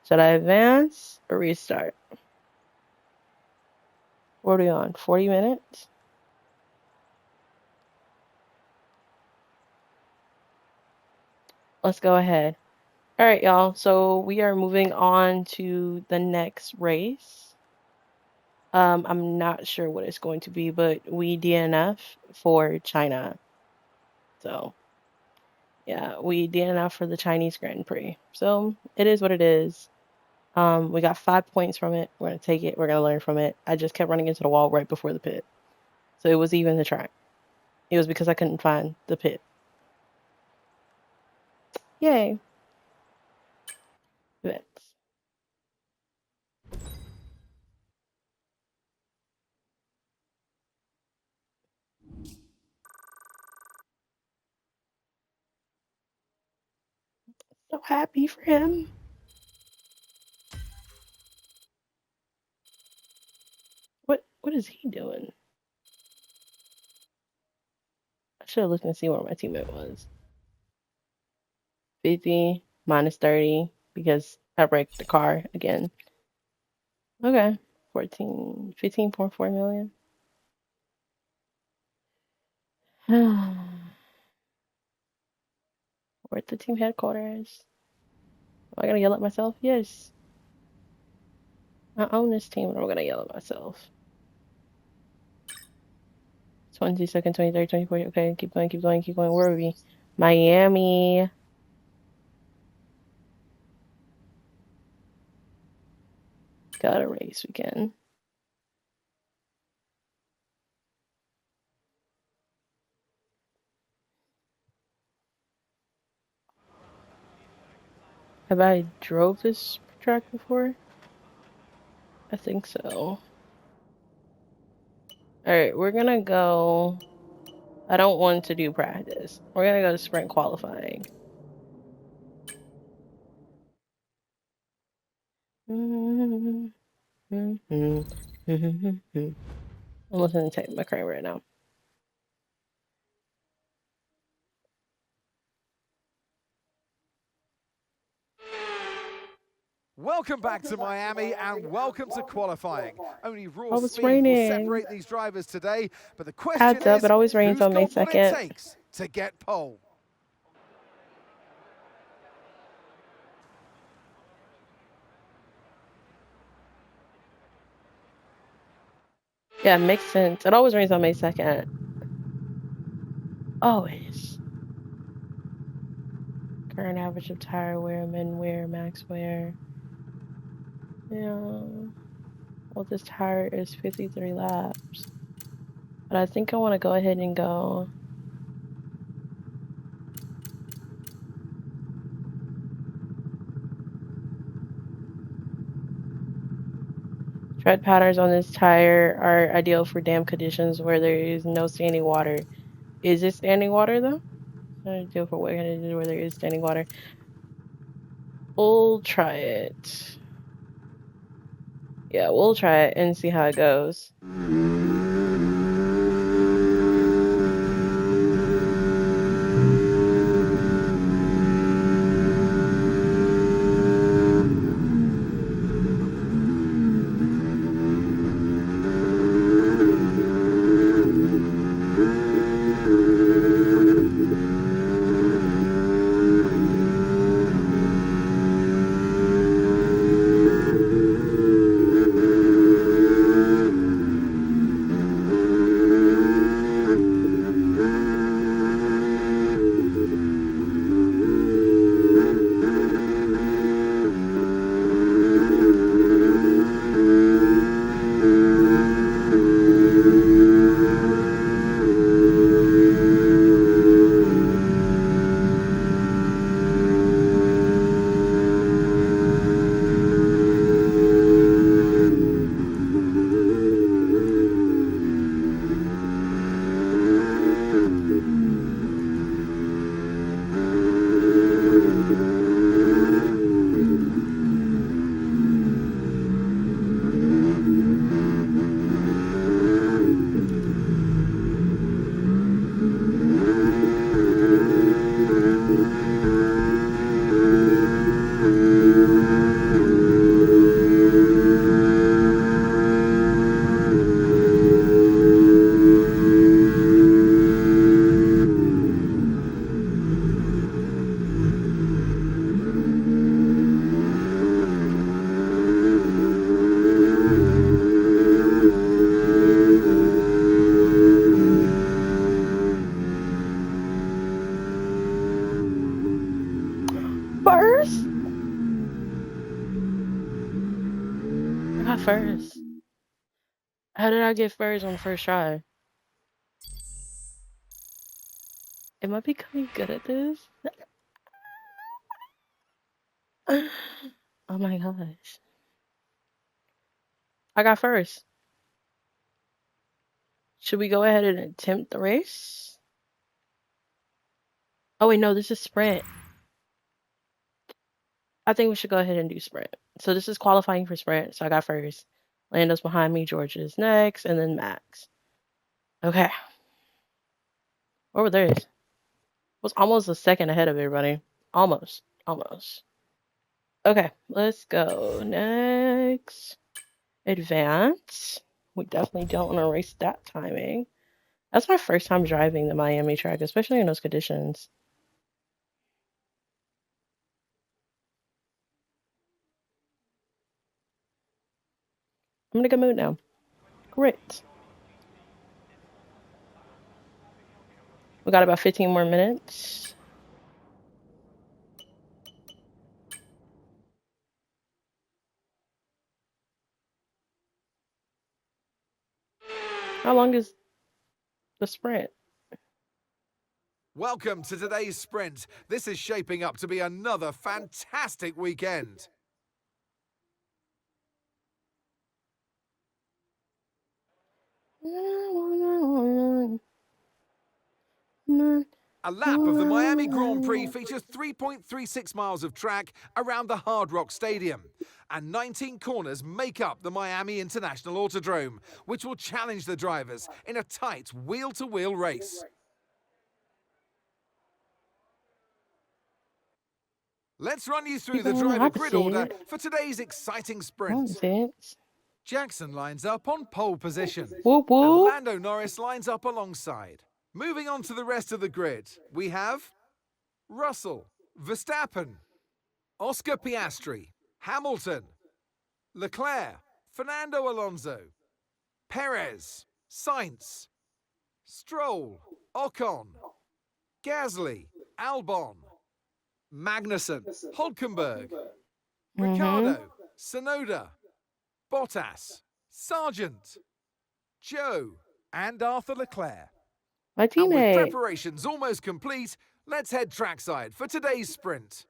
Should I advance or restart? What are we on? 40 minutes? Let's go ahead. All right, y'all. So we are moving on to the next race. I'm not sure what it's going to be, but we DNF for China. So yeah, we DNF for the Chinese Grand Prix. So it is what it is. We got 5 points from it. We're gonna take it. We're gonna learn from it. I just kept running into the wall right before the pit, so it was even the track. It was because I couldn't find the pit. Yay! Events. So happy for him. What is he doing? I should have looked and see where my teammate was. 50 minus 30 because I wrecked the car again. Okay. 15.4 million. We're at the team headquarters. Am I gonna yell at myself? Yes. I own this team and I'm gonna yell at myself. 22nd, 23rd, 24th. Okay, keep going, keep going, keep going. Where are we? Miami. Got a race weekend. Have I drove this track before? I think so. Alright, we're gonna go. I don't want to do practice. We're gonna go to sprint qualifying. I'm listening to Tate McRae right now. Welcome back to Miami and welcome to qualifying. Only raw It's speed will raining. separate these drivers today, but the question Adds up. is, It always rains who's on May got what 2nd. it takes to get pole? Yeah, makes sense. It always rains on May 2nd. Always. Current average of tire wear, min wear, max wear. Yeah. Well, this tire is 53 laps. But I think I want to go ahead and go. Tread patterns on this tire are ideal for damp conditions where there is no standing water. Is it standing water though? Ideal for wet conditions where there is standing water. We'll try it. Yeah, we'll try it and see how it goes. I got first. How did I get first on the first try? Am I becoming good at this? Oh my gosh. I got first. Should we go ahead and attempt the race? Oh wait, no, this is sprint. I think we should go ahead and do sprint. So this is qualifying for sprint. So I got first. Lando's behind me, George is next, and then Max. Okay. What were theirs? Was almost a second ahead of everybody. Almost. Almost. Okay, let's go. Next. Advance. We definitely don't want to race that timing. That's my first time driving the Miami track, especially in those conditions. I'm in a good mood now. Great. We got about 15 more minutes. How long is the sprint? Welcome to today's sprint. This is shaping up to be another fantastic weekend. A lap of the Miami Grand Prix features 3.36 miles of track around the Hard Rock Stadium, and 19 corners make up the Miami International Autodrome, which will challenge the drivers in a tight wheel-to-wheel race. Let's run you through People the on the driver grid order opposite. for today's exciting sprint. Opposite. Jackson lines up on pole position, Whoop and whoop. Lando Norris lines up alongside. Moving on to the rest of the grid, we have Russell, Verstappen, Oscar Piastri, Hamilton, Leclerc, Fernando Alonso, Perez, Sainz, Stroll, Ocon, Gasly, Albon, Magnussen, Hulkenberg, Ricciardo, Tsunoda, Bottas, Sargent, Joe, and Arthur Leclerc. My And with teammate. preparations almost complete, let's head trackside for today's sprint.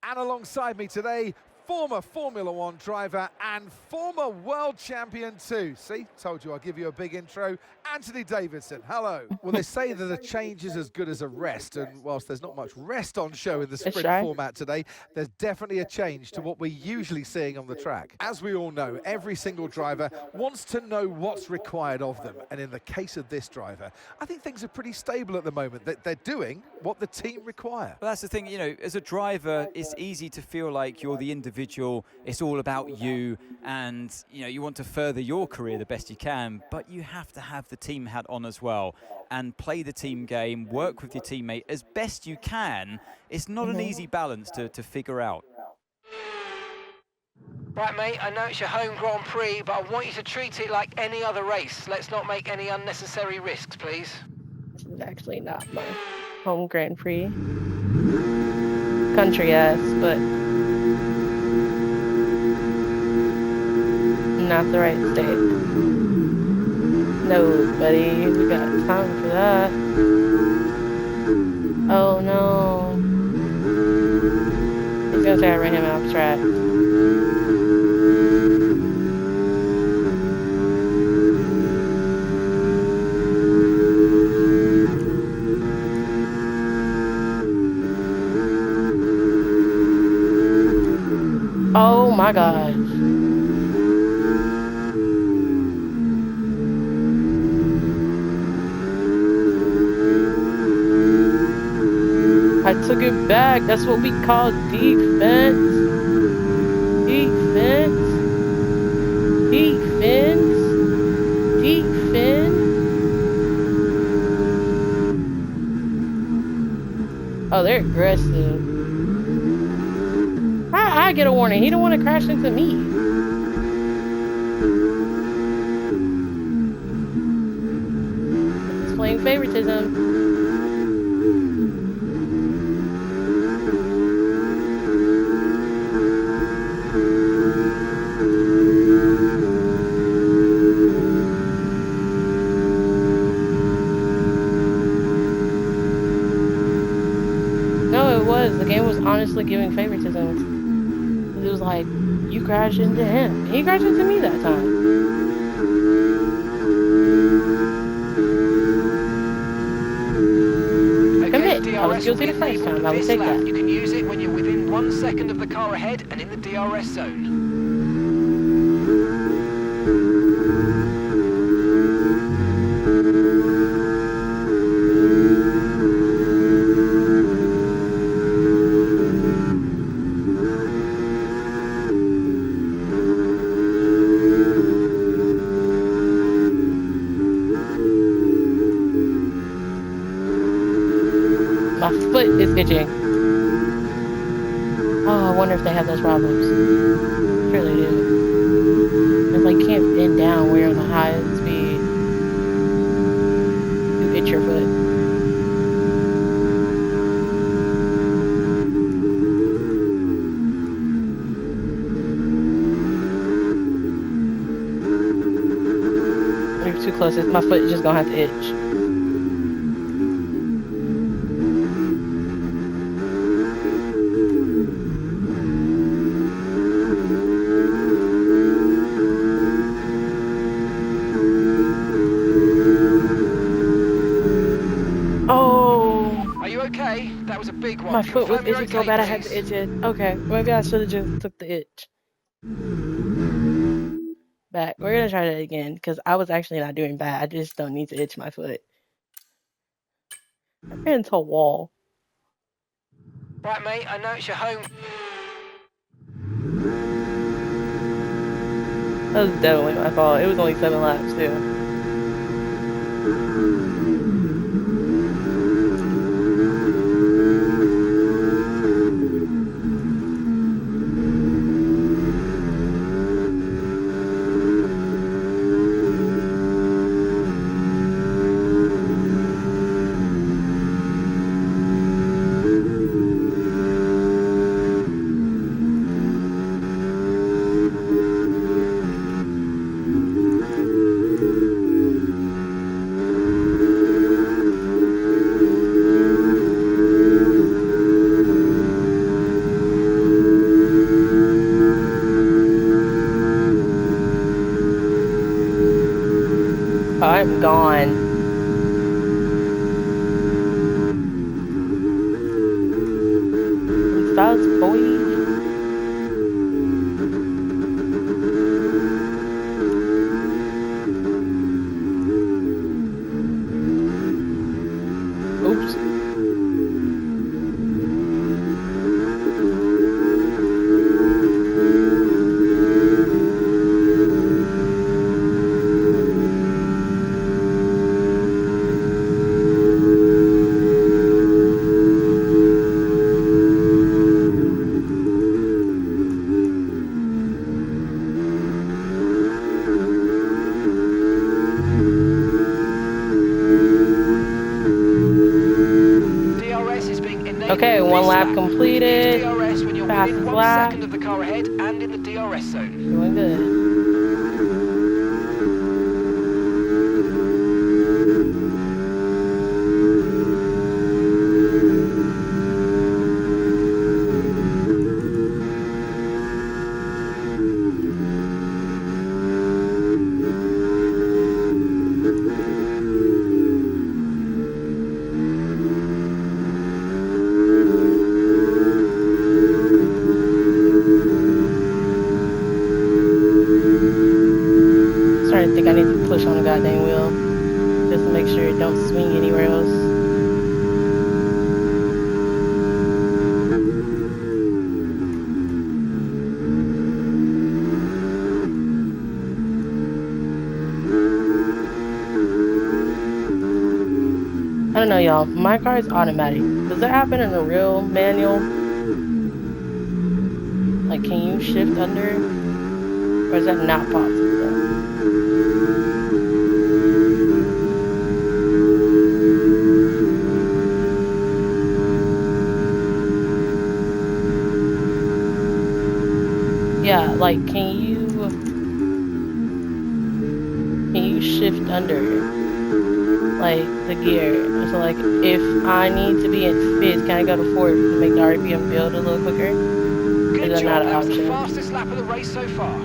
And alongside me today, former Formula One driver and former world champion too. See, told you I'll give you a big intro. Anthony Davidson, hello. Well, they say that a change is as good as a rest, and whilst there's not much rest on show in the sprint format today, there's definitely a change to what we're usually seeing on the track. As we all know, every single driver wants to know what's required of them, and in the case of this driver, I think things are pretty stable at the moment. They're doing what the team require. Well, that's the thing, you know, as a driver, it's easy to feel like you're the individual. It's all about you, and you know you want to further your career the best you can, but you have to have the team hat on as well and play the team game, work with your teammate as best you can. It's not an easy balance to figure out. Right, mate, I know it's your home Grand Prix, but I want you to treat it like any other race. Let's not make any unnecessary risks, please. This is actually not my home Grand Prix. Country ass, but not the right state. No, buddy, we got time for that. Oh no. He's gonna say I ran him off track. Oh my gosh. I took it back. That's what we call defense. Defense. Defense. Defense. Oh, they're aggressive. I get a warning. He don't want to crash into me. Displaying favoritism. honestly giving favoritism. It was like, you crashed into him. He crashed into me that time. Commit. I was guilty the first time. I would take that. You can use it when you're within 1 second of the car ahead and in the DRS zone. My foot is itching. Oh, I wonder if they have those problems. Sure they do. It's like you can't bend down when you're on the highest speed. You itch your foot. When you're too close, my foot is just gonna have to itch. That was a big one. My foot was itching so bad I had to itch it. Okay, maybe I should have just took the itch. Back. We're gonna try that again because I was actually not doing bad. I just don't need to itch my foot. I ran into a wall. Right, mate, I know it's your home. That was definitely my fault. It was only 7 laps too. I'm gone. That's boy. Oops. Okay, 1 lap completed. Fastest lap. Of the car ahead and in the DRS zone. Doing good. I think I need to push on the goddamn wheel just to make sure it don't swing anywhere else. I don't know, y'all. My car is automatic. Does that happen in a real manual? Like, can you shift under? Or is that not possible? Yeah, like, can you shift under? like the gear. So like if I need to be in fifth, can I go to fourth to make the RPM build a little quicker? Is Good that not job. an That was the option? fastest lap of the race so far.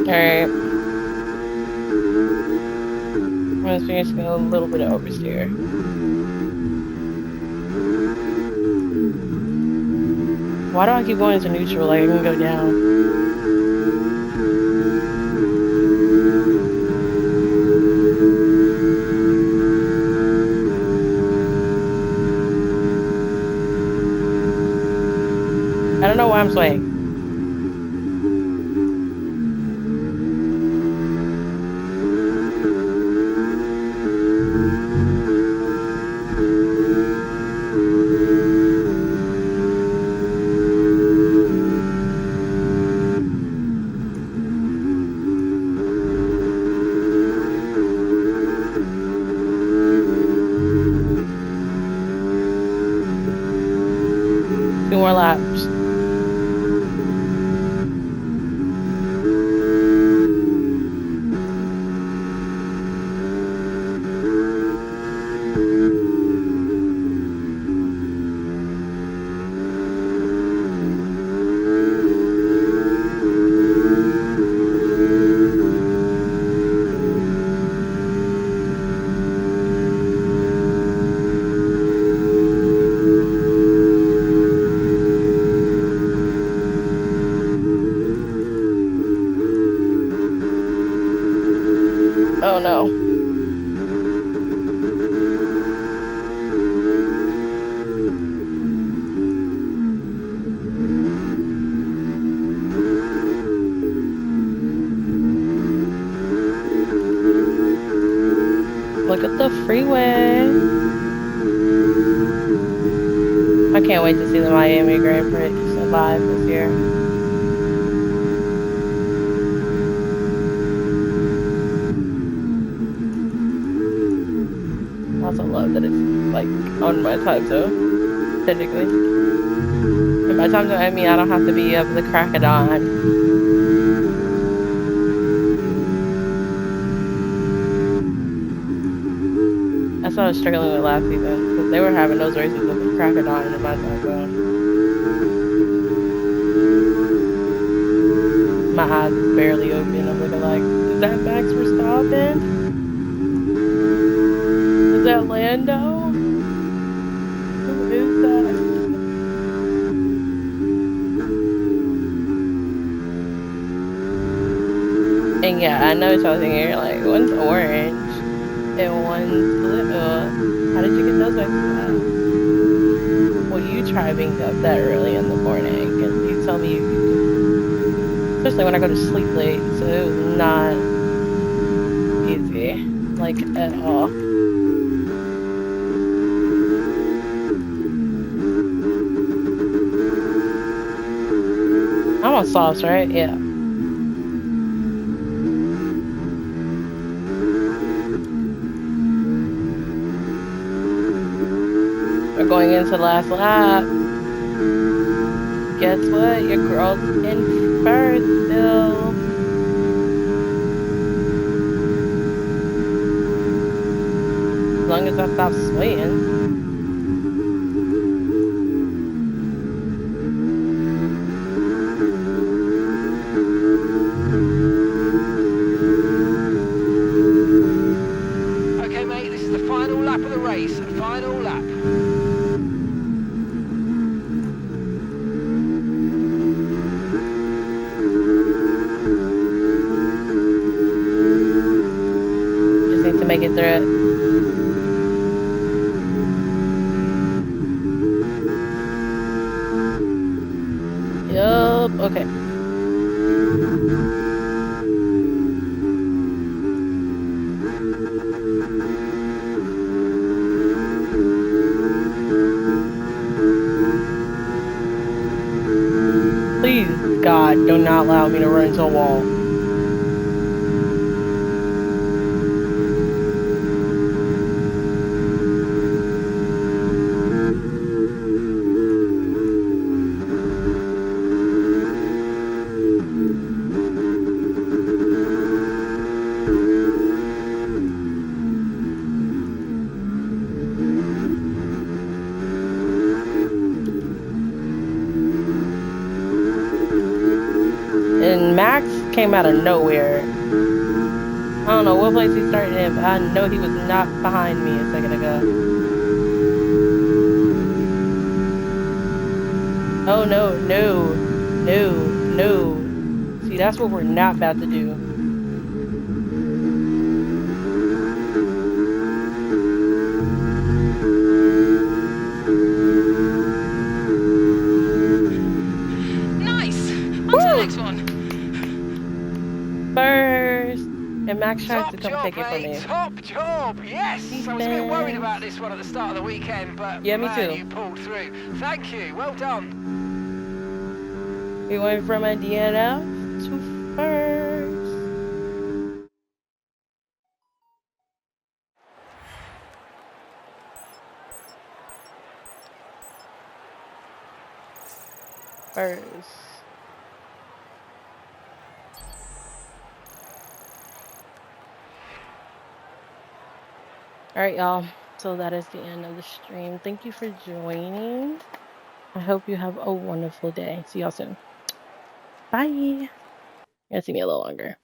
Alright. I'm just gonna go a little bit of oversteer. Why do I keep going to neutral? Like I can go down. I don't know why I'm swaying. Two more laps. Oh no. Look at the freeway. I can't wait to see the Miami Grand Prix live this year. I also love that it's like on my time zone, technically. And by time zone, I mean I don't have to be up the crack of dawn. That's what I was struggling with last season because they were having those races at the crack of dawn in my time zone. my eyes is barely open. I'm looking like, is that Max Verstappen? Is that Lando? Who is that? And yeah, I know what y'all thinking. You're like, one's orange and one's blue. How did you get those back to back? Well, you try being up that early in the morning, and you tell me you can, especially when I go to sleep late, so it was not easy, like, at all. I'm on softs, right? Yeah. We're going into the last lap. Guess what? Your girl's in first still. As long as I stop swaying. Okay, mate, this is the final lap of the race. Final lap. Just need to make it through it. Yup. Okay. Please, God, do not allow me to run into a wall. And Max came out of nowhere. I don't know what place he started in, but I know he was not behind me a second ago. Oh, no, no, no, no. See, that's what we're not about to do. Nice! On to the next one. First. And Max tries to Top come job, take it from mate. me. Top job. Yes. I was a bit worried about this one at the start of the weekend, but Yeah, me man, too. you pulled through. Thank you. Well done. We went from a DNF to first. First. Alright, y'all. So that is the end of the stream. Thank you for joining. I hope you have a wonderful day. See y'all soon. Bye. You're gonna see me a little longer.